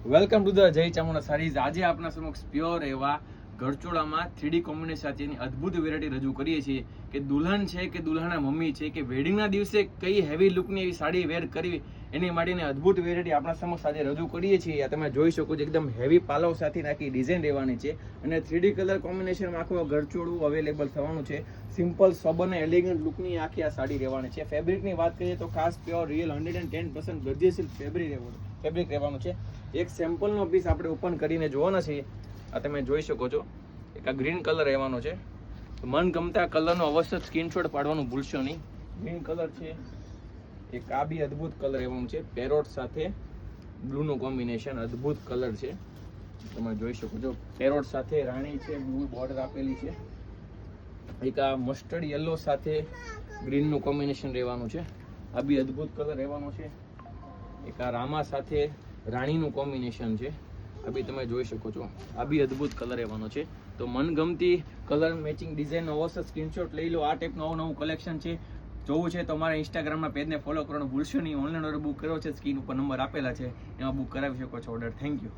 Welcome to the જય Chamunda saris. આજે આપના સમક્ષ પ્યોર એવા ગરચોળામાં 3D કોમ્બિનેશન સાથેની અદ્ભુત વેરાયટી રજૂ કરીએ છીએ કે દુલ્હન છે કે દુલ્હાના મમ્મી છે કે વેડિંગના દિવસે કઈ હેવી લુકની એવી સાડી વેર કરવી એની માટેની અદ્ભુત વેરાયટી આપણા સમક્ષ આજે રજૂ કરીએ છીએ। તમે જોઈ શકો છો એકદમ હેવી પાલવ સાથે આખી ડિઝાઇન રહેવાની છે અને 3D કલર કોમ્બિનેશનમાં આખું ગરચોળું અવેલેબલ થવાનું છે। સિમ્પલ સોબર અને એલિગન્ટ લુકની આખી આ સાડી રહેવાની છે। ફેબ્રિકની વાત કરીએ તો ખાસ પ્યોર રિયલ 110% ગર્જિયસ સિલ્ક ફેબ્રિક રહેવાનું છે। એક સેમ્પલનો પીસ આપણે ઓપન કરીને જોવાના છે। આ તમે જોઈ શકો છો એક આ ગ્રીન કલર રહેવાનો છે। મનગમતા કલરનો અવશ્ય સ્ક્રીનશોટ પાડવાનું ભૂલશો નહીં। ગ્રીન કલર છે, એક આ બી અદ્ભુત કલર રહેવાનું છે। પેરોટ સાથે બ્લૂનું કોમ્બિનેશન અદ્ભુત કલર છે, તમે જોઈ શકો છો। પેરોટ સાથે રાણી છે, બ્લુ બોર્ડર આપેલી છે। એક આ મસ્ટર્ડ યલો સાથે ગ્રીનનું કોમ્બિનેશન રહેવાનું છે, આ બી અદ્ભુત કલર રહેવાનો છે। એક આ રામા સાથે રાણીનું કોમ્બિનેશન છે, આ બી તમે જોઈ શકો છો, આ બી અદ્ભુત કલર રહેવાનો છે। તો મનગમતી કલર મેચિંગ ડિઝાઇનનો અવશ્ય સ્ક્રીનશોટ લઈ લો। આ ટાઈપનું નવું કલેક્શન છે, જોવું છે તો અમારા ઇન્સ્ટાગ્રામના પેજને ફોલો કરવાનું ભૂલશો નહીં। ઓનલાઈન ઓર્ડર બુક કર્યો છે, સ્ક્રીન ઉપર નંબર આપેલા છે, એમાં બુક કરાવી શકો છો ઓર્ડર। Thank you.